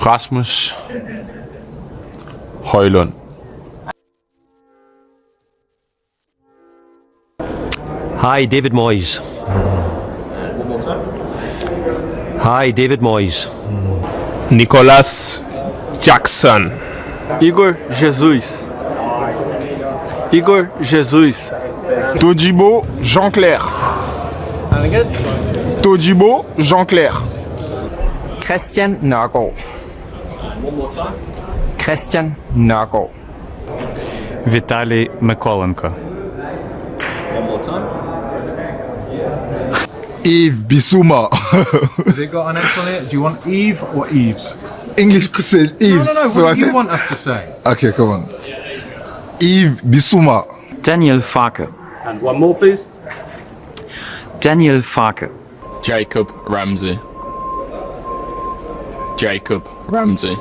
Rasmus Højlund. Hi, David Moyes. Hi, David Moyes. Nicolas Jackson. Igor Jesus. Igor Jesus. Todibo Jean-Clair. Todibo Jean-Clair. Christian Nørgaard. Christian Nørgaard. Віталій Миколенко. Yves Bissouma. Has it got an X on it? Do you want Eve or Eves? English said Yves. No, So what I do you said, want us to say? okay, come on. Yves Bissouma. Daniel Farke. And one more, please. Daniel Farke. Jacob Ramsey. Jacob Ramsey.